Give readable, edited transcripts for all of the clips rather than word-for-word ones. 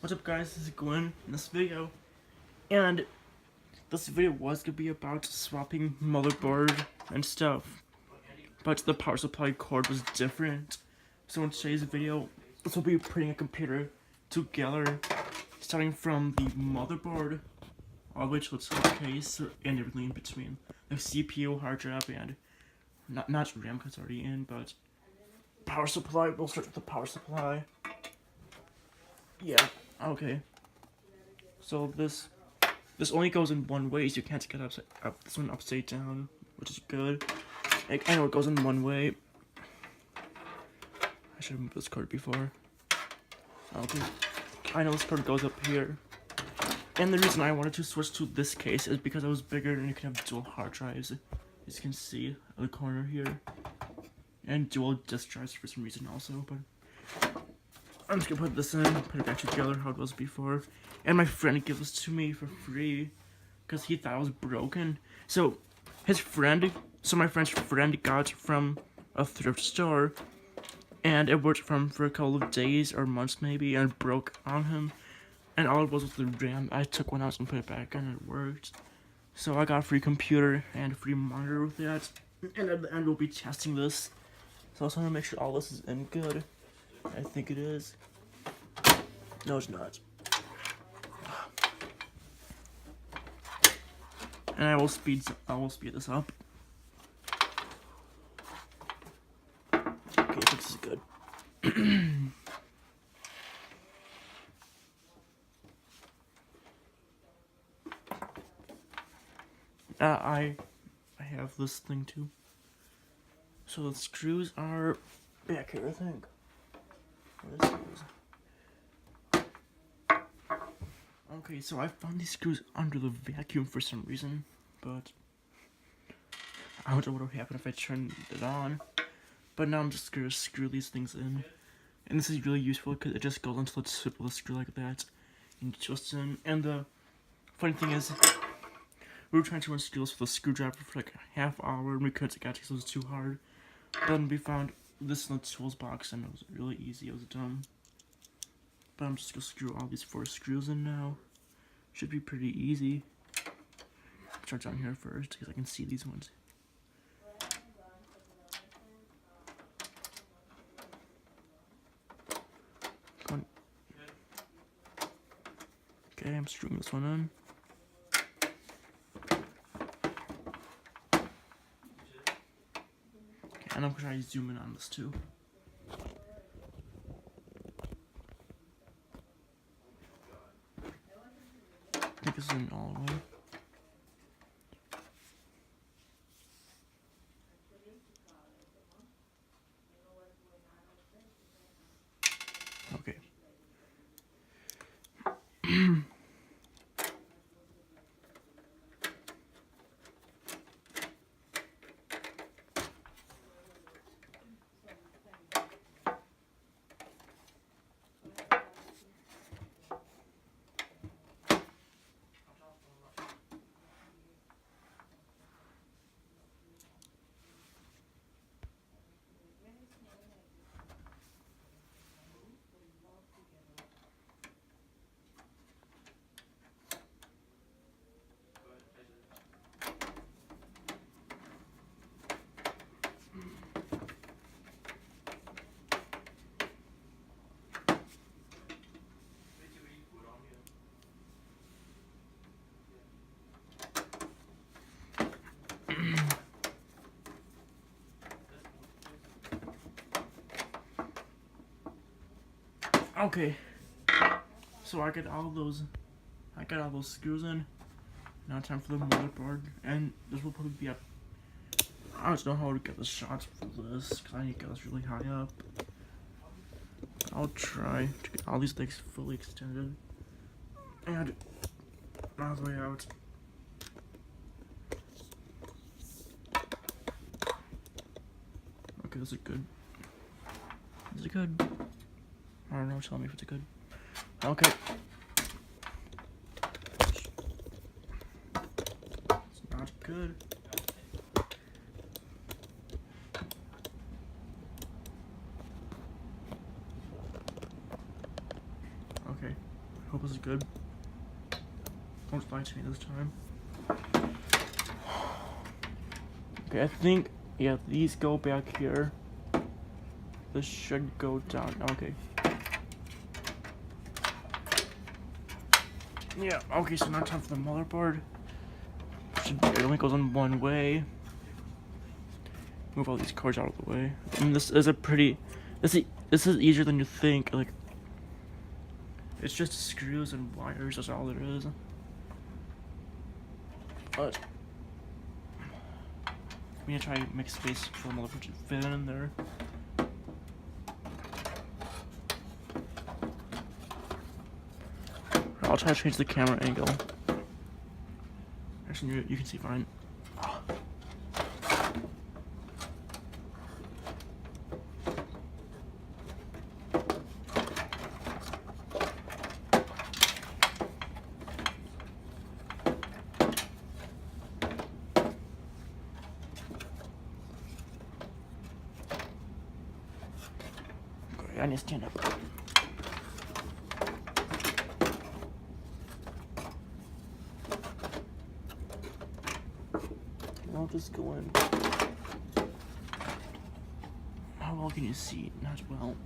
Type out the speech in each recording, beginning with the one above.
What's up guys, this is Glenn in this video, and this video was going to be about swapping motherboard and stuff, but the power supply cord was different. So in today's video, this will be putting a computer together, starting from the motherboard, all of which looks like a case, and everything in between. The CPU, hard drive, and not RAM because it's already in, but power supply. We'll start with the power supply. Yeah, okay. So this only goes in one way, so you can't get this one upside down, which is good. I know it goes in one way. I should have moved this card before. Okay. I know this card goes up here. And the reason I wanted to switch to this case is because it was bigger and you can have dual hard drives, as you can see in the corner here. And dual disk drives for some reason also, but I'm just gonna put this in, put it back together how it was before. And my friend gave this to me for free because he thought it was broken. So my friend's friend got it from a thrift store, and it worked for him for a couple of days or months maybe, and it broke on him. And all it was the RAM. I took one out and put it back and it worked. So I got a free computer and a free monitor with that. And at the end we'll be testing this. So I just want to make sure all this is in good. I think it is. No, it's not. And I will speed this up. Okay, this is good. I have this thing too. So the screws are back here, I think. Okay, so I found these screws under the vacuum for some reason, but I don't know what would happen if I turned it on. But now I'm just gonna screw these things in, and this is really useful because it just goes into the tip of the screw like that, and just in. And the funny thing is, we were trying to unscrew this with a screwdriver for like a half hour, and we couldn't get it because it was too hard. Then we found this in the tools box, and it was really easy. It was dumb. But I'm just gonna screw all these 4 screws in now. Should be pretty easy. Start down here first because I can see these ones. Come on. Okay, I'm screwing this one in. Okay, and I'm gonna try to zoom in on this too. I think this is in all the way. Okay. Okay, so I got all those screws in. Now time for the motherboard, and this will probably be up. I don't know how to get the shots for this, because I need to get this really high up. I'll try to get all these things fully extended and all the way out. Okay, this is good. This is good. I don't know, tell me if it's good. Okay. It's not good. Okay. Hope this is good. Don't lie to me this time. Okay, I think, yeah, these go back here. This should go down. Okay. Yeah, okay, so now time for the motherboard. It only goes on one way. Move all these cords out of the way. And this is a pretty... This is easier than you think. Like, it's just screws and wires, that's all it is. But I'm gonna try to make space for the motherboard to fit in there. I'll try to change the camera angle. Actually, you can see fine. I need to stand up. I'll just go in. How well can you see? Not well.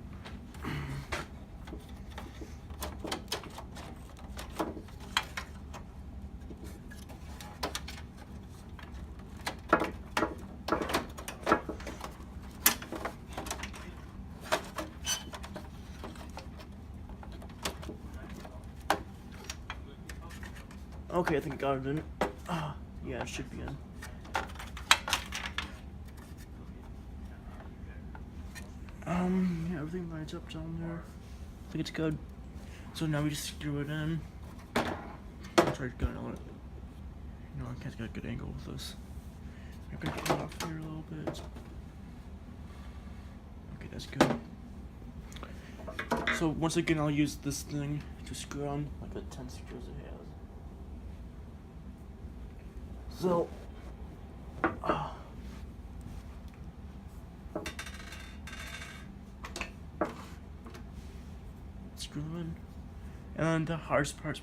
Okay, I think I got it in. Yeah, it should be in. Yeah, everything lines up down there. I think it's good. So now we just screw it in. I'll try to get another. You know, I can't get a good angle with this. I'm gonna cut off here a little bit. Okay, that's good. So once again, I'll use this thing to screw on like the 10 screws it has. So, screw in, and the hardest part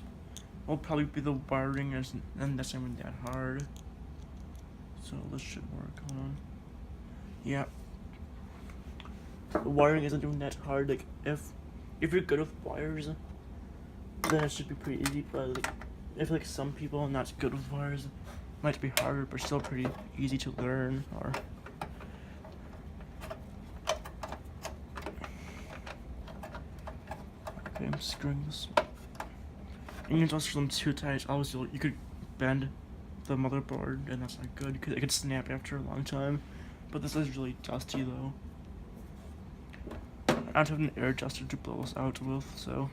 will probably be the wiring, and that's not even that hard. So this should work. Hold on. Yeah, the wiring isn't even that hard. Like if you're good with wires, then it should be pretty easy. But like, if like some people are not good with wires, might be harder, but still pretty easy to learn. Or okay, I'm screwing this. And you don't screw them too tight. Obviously, you could bend the motherboard, and that's not good because it could snap after a long time. But this is really dusty though. I don't have an air adjuster to blow this out with, so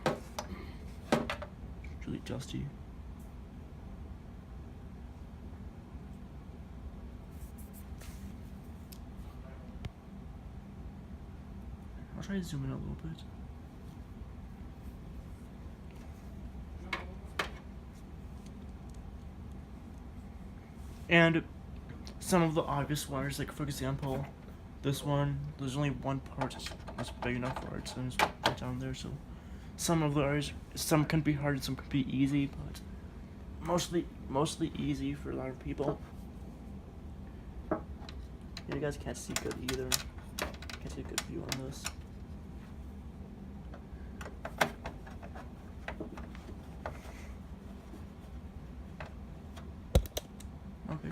it's really dusty. I'll try to zoom in a little bit. And some of the obvious wires, like for example, this one, there's only one part that's big enough for it, so it's right down there. So some of the wires, some can be hard, some can be easy, but mostly easy for a lot of people. Yeah, you guys can't see good either. Can't see a good view on this. Okay.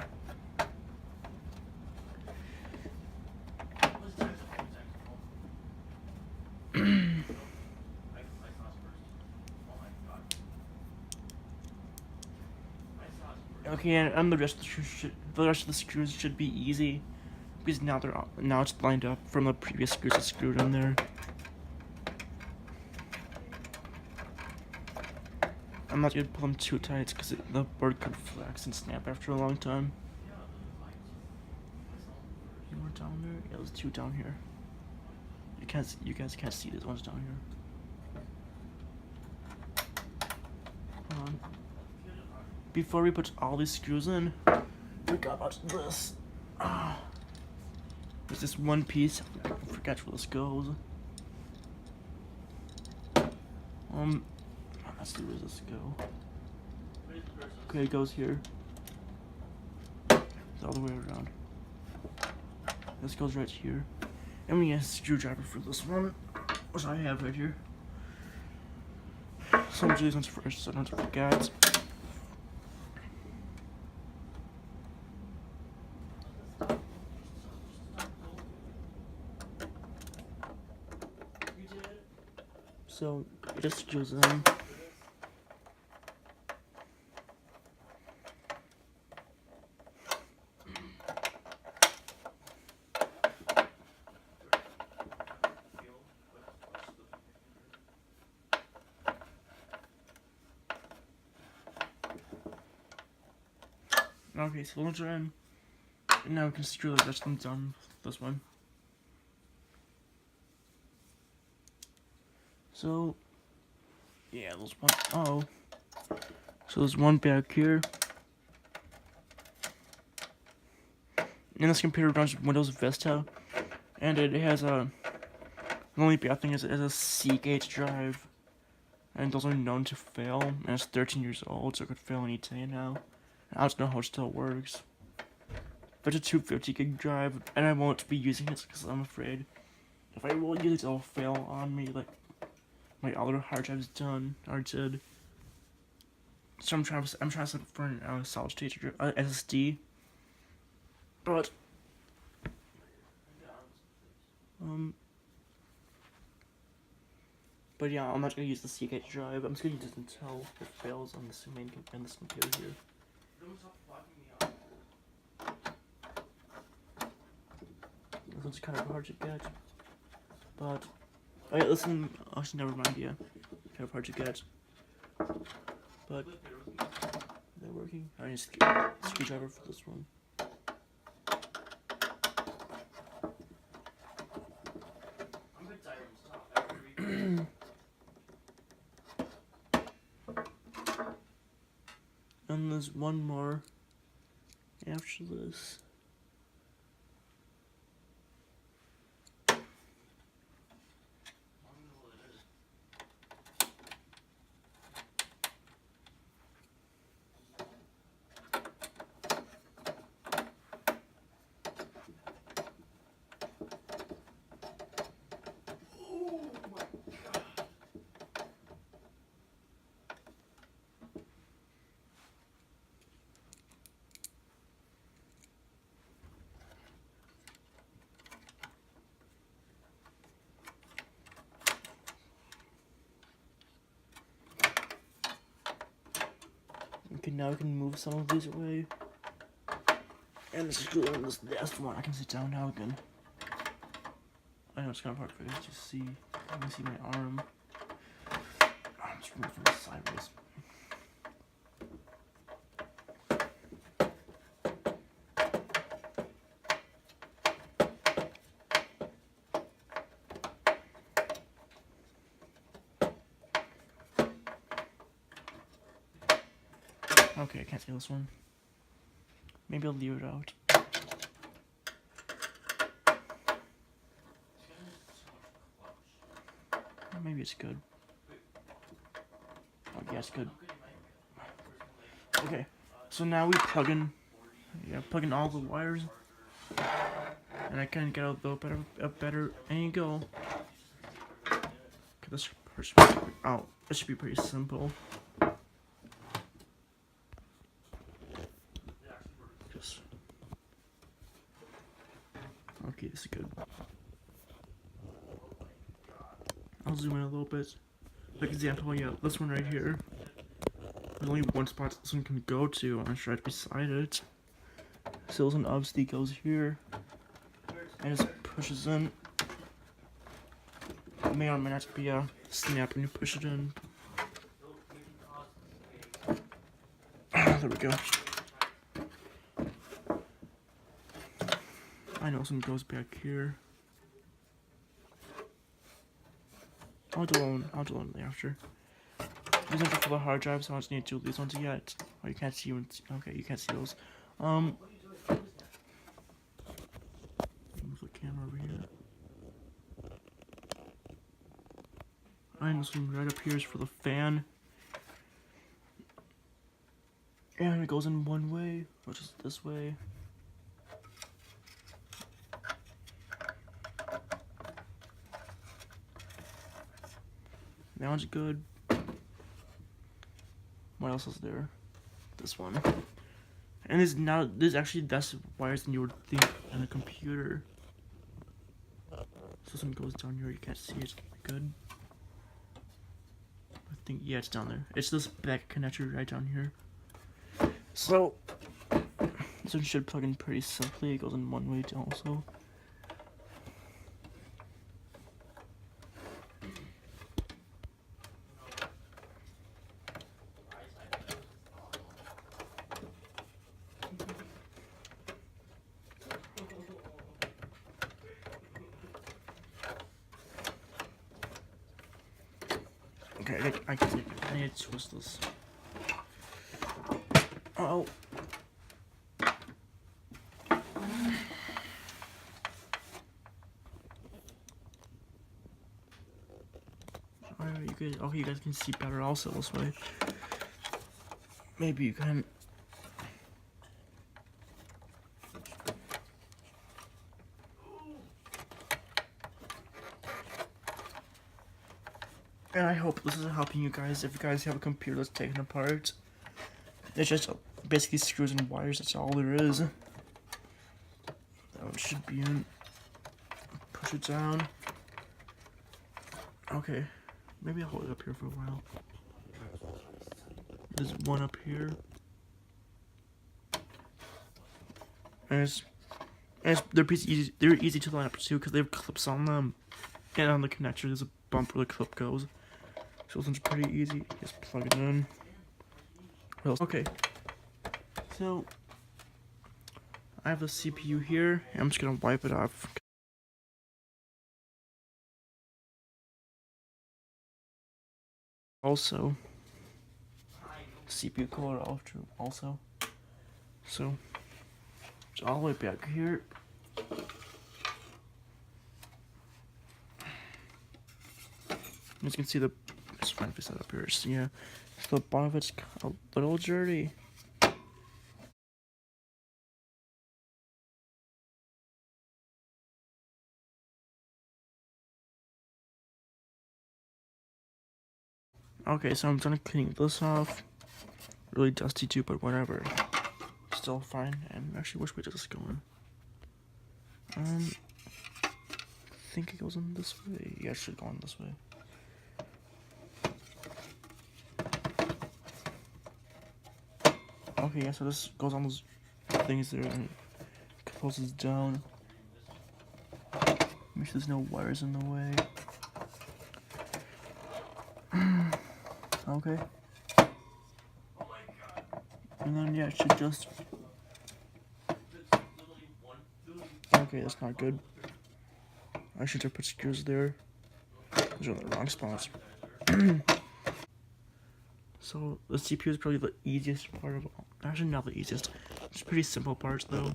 Okay, and the rest of the screws should be easy because now it's lined up from the previous screws that screwed in there. I'm not gonna pull them too tight because the board could flex and snap after a long time. You more down there? Yeah, there's two down here. You guys can't see this one's down here. Hold on. Before we put all these screws in, we got about this. There's this one piece. I forget where this goes. Let's see, where does this go? Okay, it goes here. It's all the way around. This goes right here. And we need a screwdriver for this one, which I have right here. So I'm gonna do these ones first, so I don't forget. So it just screws in. Okay, so let's in. And now we can screw the rest of them done with this one. So, yeah, there's one. Oh. So there's one back here. And this computer runs Windows Vista. And it has a. The only bad thing is it has a Seagate drive. And those are known to fail. And it's 13 years old, so it could fail any day now. I don't know how it still works. But it's a 250 gig drive, and I won't be using it because I'm afraid if I will use it, it'll fail on me like my other hard drives done or did. So I'm trying to set up for an solid state SSD, but yeah, I'm not gonna use the Seagate drive. I'm just gonna use it until it fails on this main this computer here. This one's kind of hard to get, but oh yeah, listen. Actually, never mind. Yeah, kind of hard to get, but they're working. I need a screwdriver for this one. And there's one more after this. Okay, now I can move some of these away. And this last one, I can sit down now again. I know it's kind of hard for you to see. I can see my arm. I'm just moving from sideways. Okay, I can't see this one. Maybe I'll leave it out. Or maybe it's good. Oh, yeah, it's good. Okay, so now we plug in all the wires. And I can get a better angle. Okay, this should be pretty simple. Okay, this is good. I'll zoom in a little bit. Like example, yeah, this one right here. There's only one spot this one can go to, and it's right beside it. So this one obviously goes here, and just pushes in. It may or may not be a snap when you push it in. There we go. I know some goes back here. I'll do one after. These are for the hard drive, so I just need to do these ones yet. Oh, you can't see okay, you can't see those. Move the camera over here. And this one right up here is for the fan. And it goes in one way, which is this way. Now it's good. What else is there? This one. And there's actually less wires than you would think in a computer. So something goes down here, you can't see it. Good. I think, yeah, it's down there. It's this back connector right down here. So, this one should plug in pretty simply. It goes in one way also. Okay, I need to twist this. Oh. You guys can see better also this way. Maybe you can. And I hope this is helping you guys. If you guys have a computer that's taken apart, it's just basically screws and wires. That's all there is. That one should be in. Push it down. Okay, maybe I'll hold it up here for a while. There's one up here. And they're easy to line up too because they have clips on them. And on the connector, there's a bump where the clip goes. So this one's pretty easy. Just plug it in. What else? Okay. So I have the CPU here. I'm just gonna wipe it off. Also, CPU cooler also. So it's all the way back here. As you can see, it's trying to be set up here. So yeah, so the bottom of it's a little dirty. Okay, so I'm done cleaning this off. Really dusty too, but whatever. Still fine. And actually, which way does this go in? I think it goes in this way. Yeah, it should go in this way. Okay, yeah, so this goes on those things there and closes down. Make sure there's no wires in the way. Okay. And then, yeah, it should just... Okay, that's not good. I should have put screws there. Those are in the wrong spots. So, the CPU is probably the easiest part of all. Actually, not the easiest. It's pretty simple parts, though.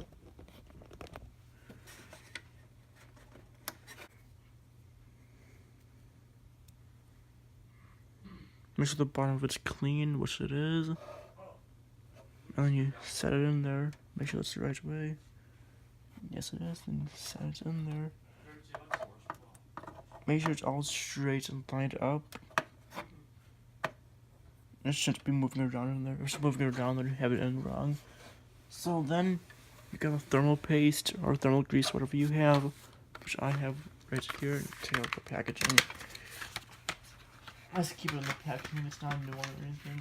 Make sure the bottom of it's clean, which it is. And then you set it in there. Make sure it's the right way. Yes, it is. And set it in there. Make sure it's all straight and lined up. It shouldn't be moving around in there. Or just moving around and have it in wrong. So then, you got a thermal paste or thermal grease, whatever you have, which I have right here. Take out the packaging. I just keep it in the packaging, it's not a new one or anything.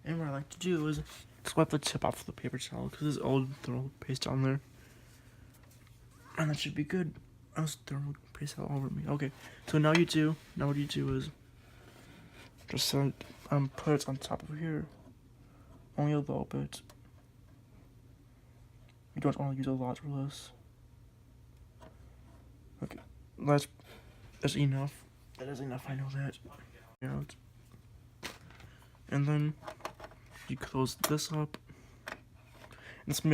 And what I like to do is swipe the tip off of the paper towel because there's old thermal paste on there. And that should be good. I was thermal paste all over me. Okay, so now what you do is just put it on top of here. Only a little bit. You don't want to use a lot for this. Okay, that's enough. That is enough, I know that. Out. And then you close this up. This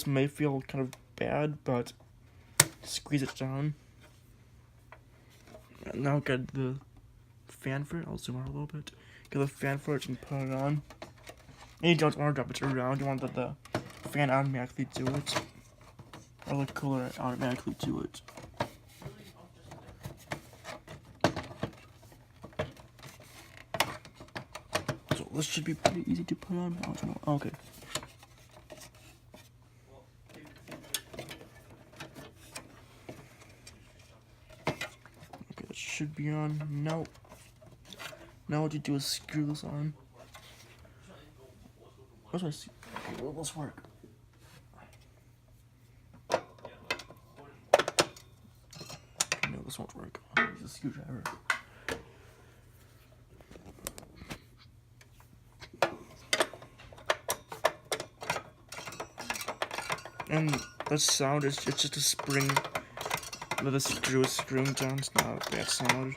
may feel kind of bad, but squeeze it down. And now get the fan for it. I'll zoom out a little bit. Get a fan for it and put it on. And you don't want to drop it around. You want the fan automatically do it. Or the cooler automatically do it. So this should be pretty easy to put on. Okay. Okay, that should be on. No. Now what you do is screw this on. Where's my okay, will this work? No, this won't work. I'll use a screwdriver. And the sound is just a spring that the screw is screwing down. It's not a bad sound.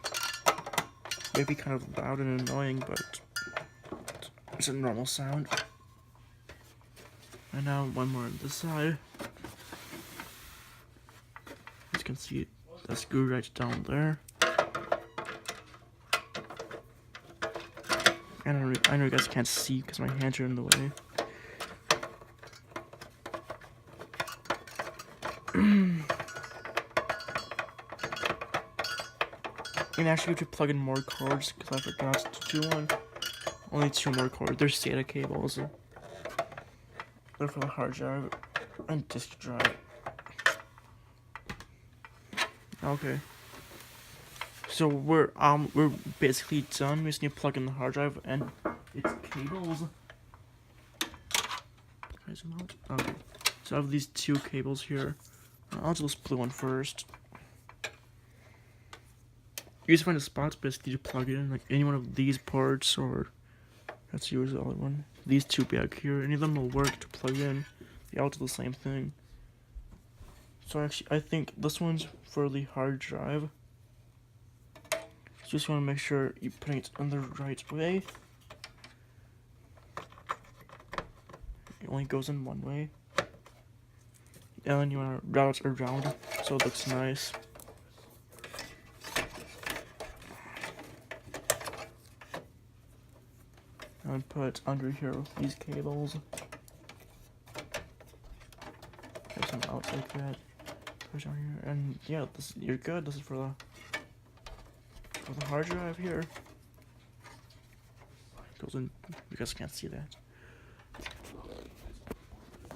Maybe kind of loud and annoying, but it's a normal sound. And now one more on this side. As you can see, the screw right down there. And I know you guys can't see because my hands are in the way. And actually, you have to plug in more cords because I forgot to do one. Only 2 more cords. They're SATA cables. They're for the hard drive and disk drive. Okay. So we're basically done. We just need to plug in the hard drive and its cables. Can I zoom out? Okay. So I have these 2 cables here. I'll do this blue one first. You just find a spot basically to plug it in, like any one of these ports, or let's use the other one. These 2 back here, any of them will work to plug in. They all do the same thing. So actually, I think this one's for the hard drive. So just want to make sure you're putting it in the right way. It only goes in one way. And then you want to route it around so it looks nice. And put under here with these cables. Get some out like that. Push on here, and yeah, you're good. This is for the hard drive here. Goes in. You guys can't see that.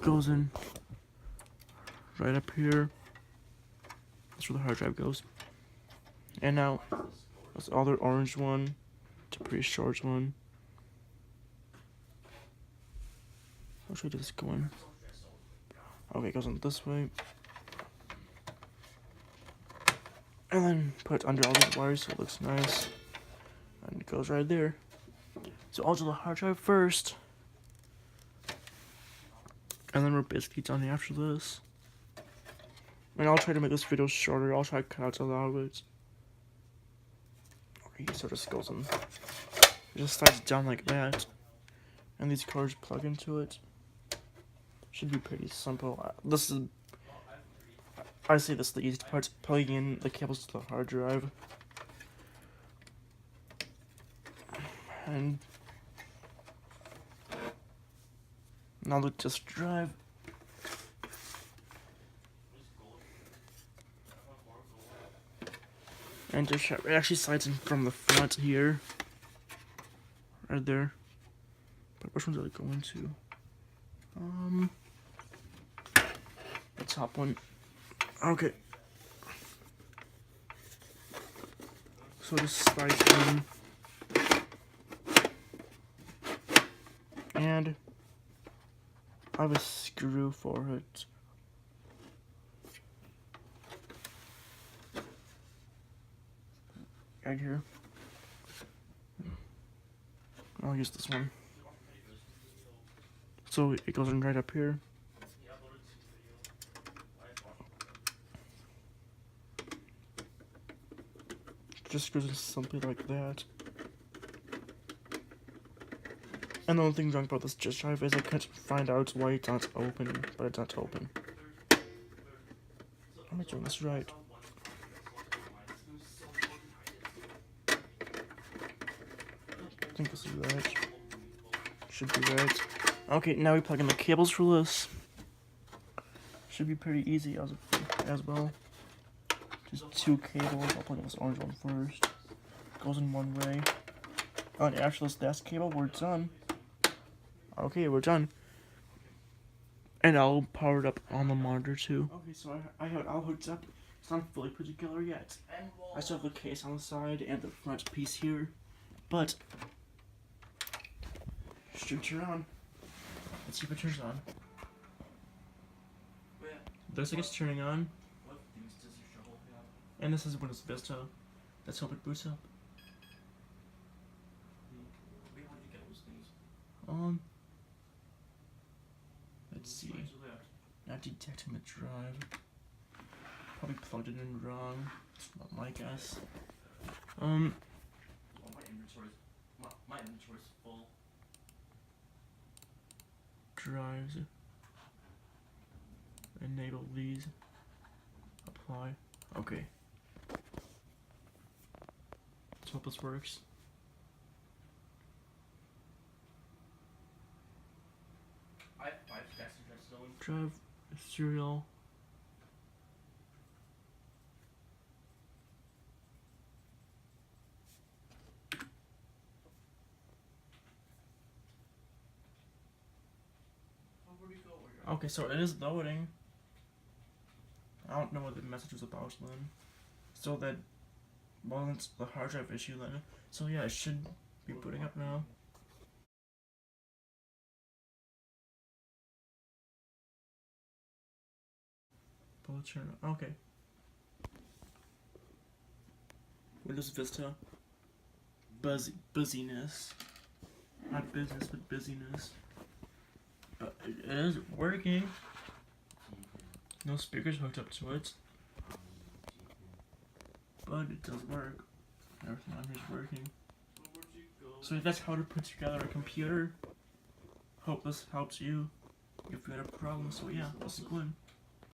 Goes in right up here. That's where the hard drive goes. And now this other orange one. It's a pretty short one. How should I do this going? Okay, it goes on this way. And then put it under all these wires so it looks nice. And it goes right there. So I'll do the hard drive first. And then we're basically done after this. And I'll try to make this video shorter. I'll try to cut out a lot of it. Okay, so it just goes in. It just slides down like that. And these cords plug into it. Should be pretty simple. This is, I say this is the easiest part, plugging in the cables to the hard drive. And now the disk drive. And just it actually slides in from the front here. Right there. But which one's it go into? The top one. Okay. So just slides in. And I have a screw for it. Right here. I'll use this one. So it goes in right up here. Just screws in something like that. And the only thing wrong about this disk drive is I can't find out why it's not open, but it's not open. Am I doing this right? think this is right. Should be right. Okay, now we plug in the cables for this. Should be pretty easy as well. Just 2 cables. I'll plug in this orange one first. Goes in one way. Oh, and after this last cable, we're done. Okay, we're done. And I'll power it up on the monitor too. Okay, so I have it all hooked up. It's not fully put together yet. I still have the case on the side and the front piece here. But should turn on. Let's see if it turns on. Looks like it's turning on. And this is Windows Vista. Let's hope it boots up. Let's see. Not detecting the drive. Probably plugged it in wrong. That's not my guess. My inventory's full. Drives. Enable these. Apply. Okay. Let's hope this works. I have 5 stacks of redstone. Drive serial. Okay, so it is loading. I don't know what the message was about then. So that, well, it's the hard drive issue then. So yeah, it should be booting up now. Bullet turn. Okay. Windows Vista. Busyness. Not business, but busyness. But it is working. No speakers hooked up to it. But it does work. Everything on here is working. So that's how to put together a computer. Hope this helps you if you had a problem. So yeah, let's go in.